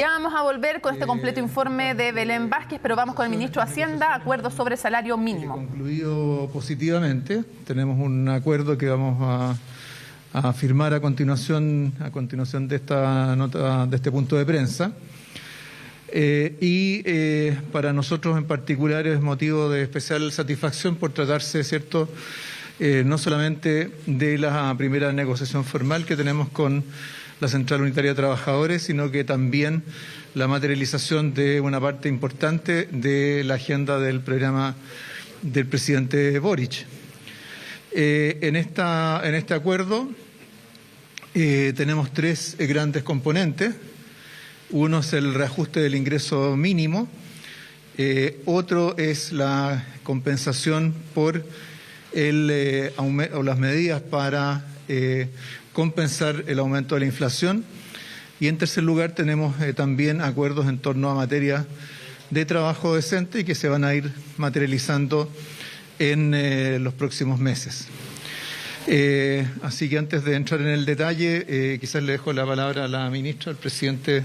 Ya vamos a volver con este completo informe de Belén Vázquez, pero vamos con el ministro de Hacienda, acuerdo sobre salario mínimo. Concluido positivamente, tenemos un acuerdo que vamos a firmar a continuación de esta nota, de este punto de prensa. Para nosotros en particular es motivo de especial satisfacción por tratarse, ¿cierto?, no solamente de la primera negociación formal que tenemos con la Central Unitaria de Trabajadores, sino que también la materialización de una parte importante de la agenda del programa del presidente Boric. En este acuerdo tenemos tres grandes componentes. Uno es el reajuste del ingreso mínimo, otro es la compensación por las medidas para compensar el aumento de la inflación, y en tercer lugar tenemos también acuerdos en torno a materia de trabajo decente y que se van a ir materializando en los próximos meses. Así que antes de entrar en el detalle, quizás le dejo la palabra a la ministra, al presidente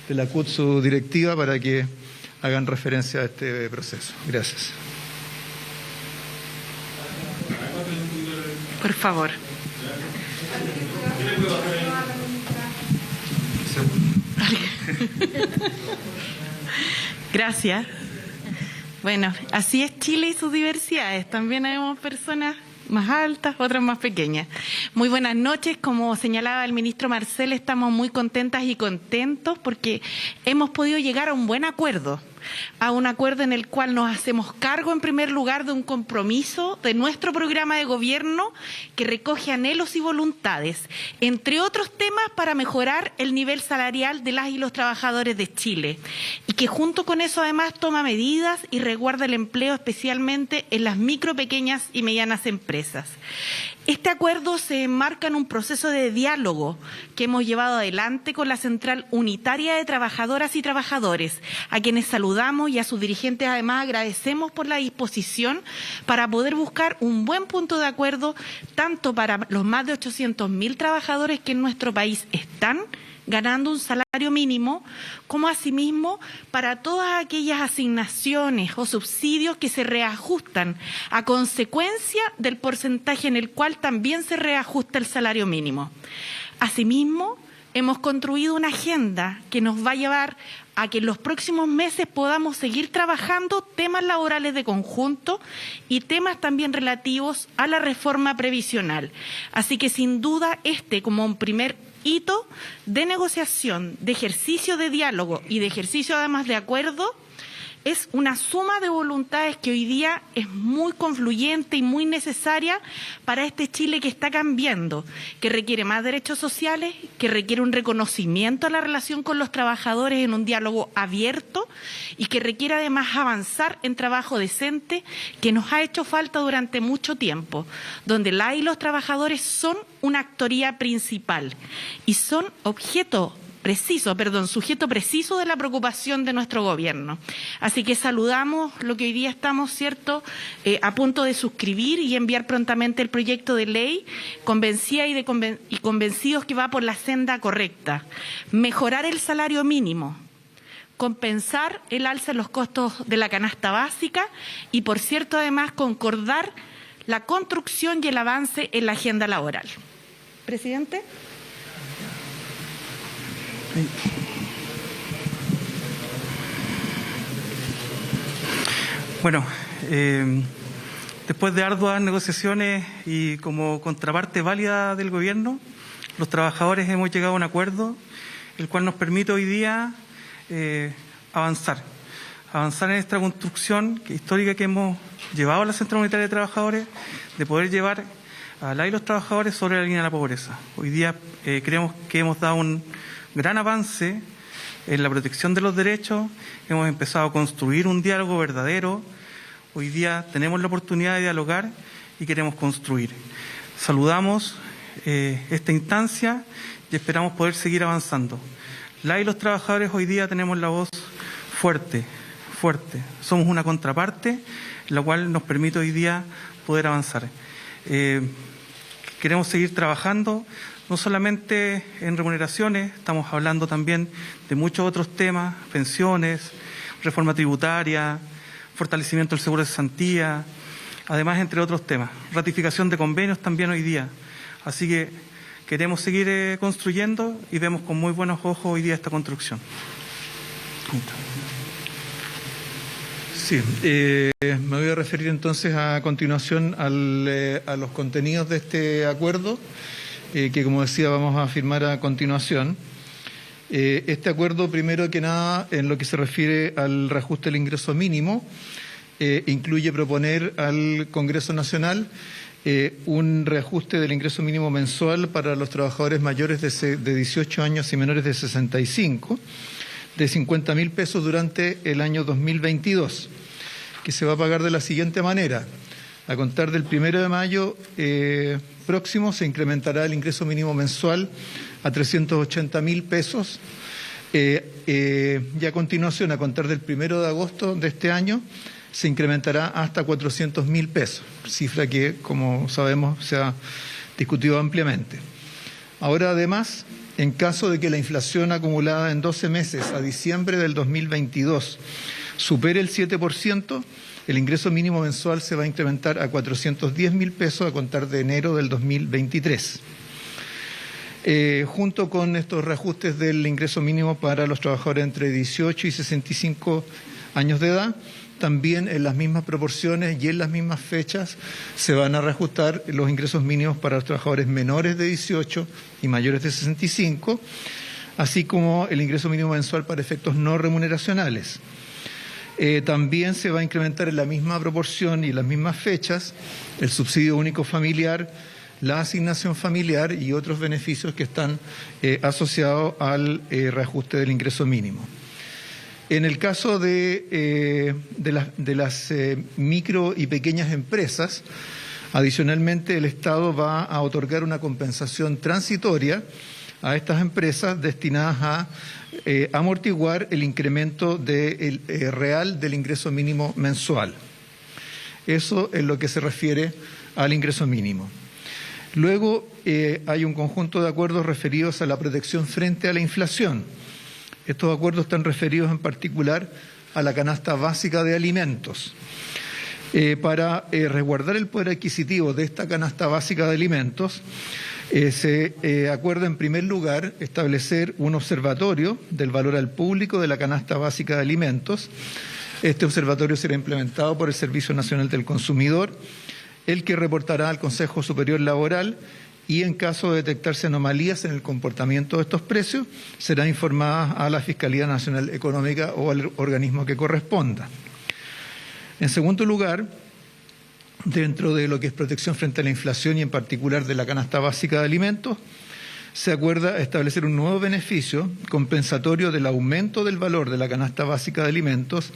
de la CUT, su directiva, para que hagan referencia a este proceso. Gracias. Por favor. Gracias. Bueno, así es Chile y sus diversidades. También hay personas más altas, otras más pequeñas. Muy buenas noches. Como señalaba el ministro Marcel, estamos muy contentas y contentos porque hemos podido llegar a un buen acuerdo. A un acuerdo en el cual nos hacemos cargo, en primer lugar, de un compromiso de nuestro programa de gobierno que recoge anhelos y voluntades, entre otros temas, para mejorar el nivel salarial de las y los trabajadores de Chile, y que junto con eso además toma medidas y resguarda el empleo, especialmente en las micro, pequeñas y medianas empresas. Este acuerdo se enmarca en un proceso de diálogo que hemos llevado adelante con la Central Unitaria de Trabajadoras y Trabajadores, a quienes saludamos, y a sus dirigentes además agradecemos por la disposición para poder buscar un buen punto de acuerdo, tanto para los más de 800.000 trabajadores que en nuestro país están ganando un salario mínimo, como asimismo para todas aquellas asignaciones o subsidios que se reajustan a consecuencia del porcentaje en el cual también se reajusta el salario mínimo. Asimismo, hemos construido una agenda que nos va a llevar a que en los próximos meses podamos seguir trabajando temas laborales de conjunto y temas también relativos a la reforma previsional. Así que sin duda como un primer hito de negociación, de ejercicio de diálogo y de ejercicio además de acuerdo, es una suma de voluntades que hoy día es muy confluyente y muy necesaria para este Chile que está cambiando, que requiere más derechos sociales, que requiere un reconocimiento a la relación con los trabajadores en un diálogo abierto, y que requiere además avanzar en trabajo decente, que nos ha hecho falta durante mucho tiempo, donde las y los trabajadores son una actoría principal y son sujeto preciso de la preocupación de nuestro gobierno. Así que saludamos lo que hoy día estamos, a punto de suscribir y enviar prontamente el proyecto de ley, convencida y convencidos que va por la senda correcta. Mejorar el salario mínimo, compensar el alza en los costos de la canasta básica y, por cierto, además concordar la construcción y el avance en la agenda laboral. Presidente. Bueno, después de arduas negociaciones y como contraparte válida del gobierno, los trabajadores hemos llegado a un acuerdo, el cual nos permite hoy día avanzar en esta construcción histórica que hemos llevado a la Central Unitaria de Trabajadores, de poder llevar a la y los trabajadores sobre la línea de la pobreza. Hoy día creemos que hemos dado un gran avance en la protección de los derechos, hemos empezado a construir un diálogo verdadero. Hoy día tenemos la oportunidad de dialogar y queremos construir. Saludamos esta instancia y esperamos poder seguir avanzando. La y los trabajadores hoy día tenemos la voz fuerte. Somos una contraparte, la cual nos permite hoy día poder avanzar. Queremos seguir trabajando, no solamente en remuneraciones, estamos hablando también de muchos otros temas, pensiones, reforma tributaria, fortalecimiento del seguro de cesantía, además entre otros temas, ratificación de convenios también hoy día. Así que queremos seguir construyendo y vemos con muy buenos ojos hoy día esta construcción. Sí, me voy a referir entonces a continuación a los contenidos de este acuerdo, que como decía vamos a firmar a continuación. Este acuerdo, primero que nada, en lo que se refiere al reajuste del ingreso mínimo, incluye proponer al Congreso Nacional un reajuste del ingreso mínimo mensual para los trabajadores mayores de 18 años y menores de 65, de 50.000 pesos durante el año 2022, que se va a pagar de la siguiente manera. A contar del 1 de mayo próximo se incrementará el ingreso mínimo mensual a 380.000 pesos y a continuación, a contar del 1 de agosto de este año, se incrementará hasta 400.000 pesos, cifra que, como sabemos, se ha discutido ampliamente. Ahora, además, en caso de que la inflación acumulada en 12 meses a diciembre del 2022 supere el 7%, el ingreso mínimo mensual se va a incrementar a 410.000 pesos a contar de enero del 2023. Junto con estos reajustes del ingreso mínimo para los trabajadores entre 18 y 65 años de edad, también en las mismas proporciones y en las mismas fechas se van a reajustar los ingresos mínimos para los trabajadores menores de 18 y mayores de 65, así como el ingreso mínimo mensual para efectos no remuneracionales. También se va a incrementar en la misma proporción y en las mismas fechas el subsidio único familiar, la asignación familiar y otros beneficios que están asociados al reajuste del ingreso mínimo. En el caso de las micro y pequeñas empresas, adicionalmente el Estado va a otorgar una compensación transitoria a estas empresas destinadas a amortiguar el incremento real del ingreso mínimo mensual. Eso es lo que se refiere al ingreso mínimo. Luego hay un conjunto de acuerdos referidos a la protección frente a la inflación. Estos acuerdos están referidos en particular a la canasta básica de alimentos. Para resguardar el poder adquisitivo de esta canasta básica de alimentos, se acuerda en primer lugar establecer un observatorio del valor al público de la canasta básica de alimentos. Este observatorio será implementado por el Servicio Nacional del Consumidor, el que reportará al Consejo Superior Laboral y en caso de detectarse anomalías en el comportamiento de estos precios, será informada a la Fiscalía Nacional Económica o al organismo que corresponda. En segundo lugar, dentro de lo que es protección frente a la inflación y en particular de la canasta básica de alimentos, se acuerda establecer un nuevo beneficio compensatorio del aumento del valor de la canasta básica de alimentos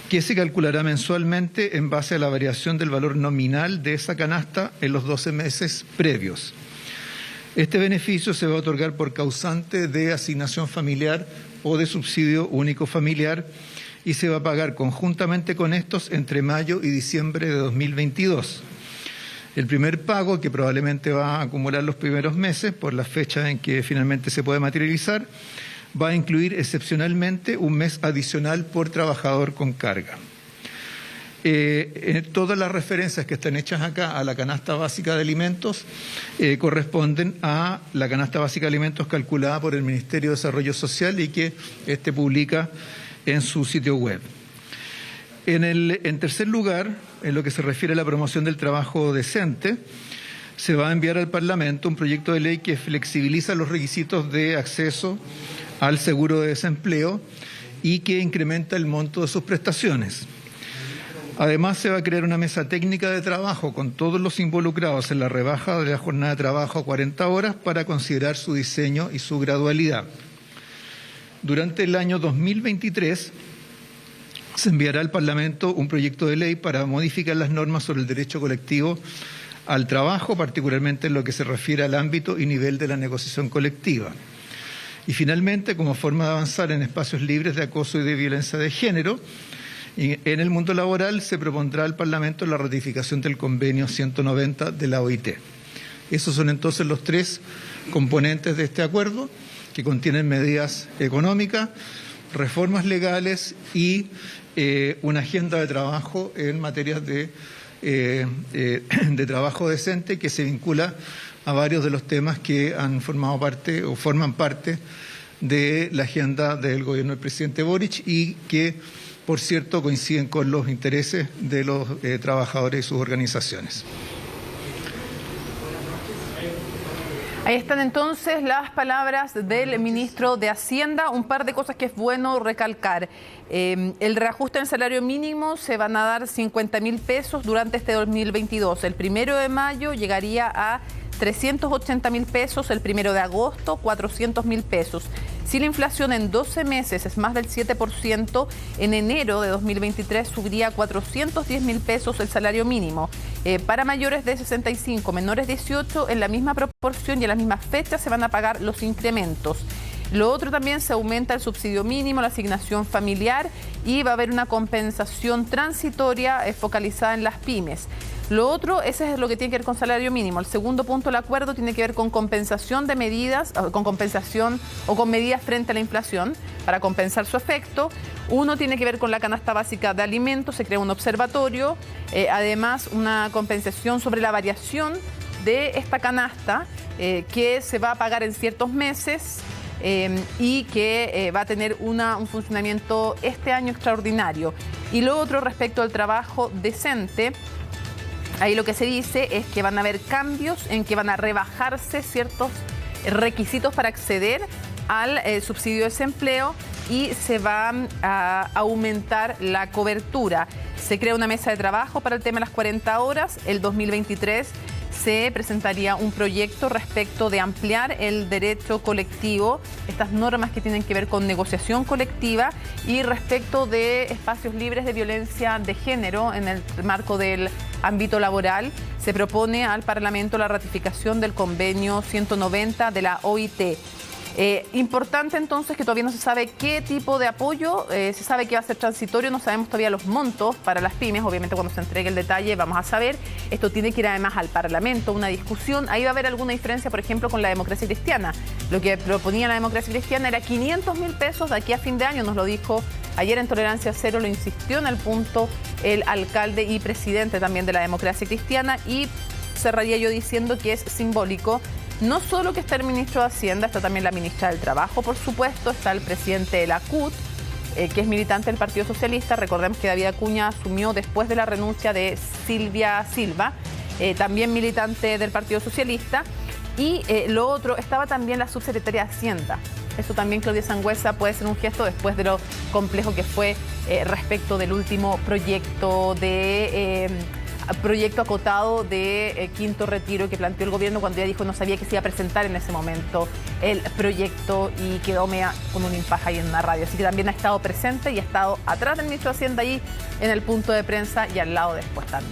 que se calculará mensualmente en base a la variación del valor nominal de esa canasta en los 12 meses previos. Este beneficio se va a otorgar por causante de asignación familiar o de subsidio único familiar y se va a pagar conjuntamente con estos entre mayo y diciembre de 2022. El primer pago, que probablemente va a acumular los primeros meses por la fecha en que finalmente se puede materializar, va a incluir excepcionalmente un mes adicional por trabajador con carga. Todas las referencias que están hechas acá a la canasta básica de alimentos corresponden a la canasta básica de alimentos calculada por el Ministerio de Desarrollo Social y que publica en su sitio web. En tercer lugar, en lo que se refiere a la promoción del trabajo decente, se va a enviar al Parlamento un proyecto de ley que flexibiliza los requisitos de acceso al seguro de desempleo y que incrementa el monto de sus prestaciones. Además, se va a crear una mesa técnica de trabajo con todos los involucrados en la rebaja de la jornada de trabajo a 40 horas para considerar su diseño y su gradualidad. Durante el año 2023 se enviará al Parlamento un proyecto de ley para modificar las normas sobre el derecho colectivo al trabajo, particularmente en lo que se refiere al ámbito y nivel de la negociación colectiva. Y finalmente, como forma de avanzar en espacios libres de acoso y de violencia de género, en el mundo laboral se propondrá al Parlamento la ratificación del convenio 190 de la OIT. Esos son entonces los tres componentes de este acuerdo, que contienen medidas económicas, reformas legales y una agenda de trabajo en materias de trabajo decente que se vincula a varios de los temas que han formado parte o forman parte de la agenda del gobierno del presidente Boric y que, por cierto, coinciden con los intereses de los trabajadores y sus organizaciones. Ahí están entonces las palabras del ministro de Hacienda. Un par de cosas que es bueno recalcar. El reajuste en salario mínimo se van a dar 50.000 pesos durante este 2022. El 1 de mayo llegaría a 380.000 pesos, el 1 de agosto 400.000 pesos. Si la inflación en 12 meses es más del 7%, en enero de 2023 subiría a 410.000 pesos el salario mínimo. Para mayores de 65, menores 18, en la misma proporción y en las mismas fechas se van a pagar los incrementos. Lo otro también, se aumenta el subsidio mínimo, la asignación familiar y va a haber una compensación transitoria focalizada en las pymes. Lo otro, ese es lo que tiene que ver con salario mínimo. El segundo punto del acuerdo tiene que ver con compensación de medidas, con compensación o con medidas frente a la inflación para compensar su efecto. Uno tiene que ver con la canasta básica de alimentos, se crea un observatorio, además una compensación sobre la variación de esta canasta que se va a pagar en ciertos meses. Y que va a tener un funcionamiento este año extraordinario. Y lo otro, respecto al trabajo decente, ahí lo que se dice es que van a haber cambios en que van a rebajarse ciertos requisitos para acceder al subsidio de desempleo y se va a aumentar la cobertura. Se crea una mesa de trabajo para el tema de las 40 horas. El 2023 se presentaría un proyecto respecto de ampliar el derecho colectivo, estas normas que tienen que ver con negociación colectiva, y respecto de espacios libres de violencia de género en el marco del ámbito laboral, se propone al Parlamento la ratificación del convenio 190 de la OIT. Importante entonces que todavía no se sabe qué tipo de apoyo, se sabe que va a ser transitorio, no sabemos todavía los montos para las pymes, obviamente cuando se entregue el detalle vamos a saber. Esto tiene que ir además al Parlamento, una discusión, ahí va a haber alguna diferencia, por ejemplo, con la Democracia Cristiana. Lo que proponía la Democracia Cristiana era 500.000 pesos de aquí a fin de año, nos lo dijo ayer en Tolerancia Cero, lo insistió en el punto el alcalde y presidente también de la Democracia Cristiana, y cerraría yo diciendo que es simbólico. No solo que está el ministro de Hacienda, está también la ministra del Trabajo, por supuesto, está el presidente de la CUT, que es militante del Partido Socialista. Recordemos que David Acuña asumió después de la renuncia de Silvia Silva, también militante del Partido Socialista. Y lo otro, estaba también la subsecretaria de Hacienda. Eso también, Claudia Sangüesa, puede ser un gesto después de lo complejo que fue respecto del último proyecto acotado de quinto retiro que planteó el gobierno, cuando ya dijo no sabía que se iba a presentar en ese momento el proyecto y quedó con un impasse ahí en una radio. Así que también ha estado presente y ha estado atrás del ministro de Hacienda ahí en el punto de prensa y al lado después también.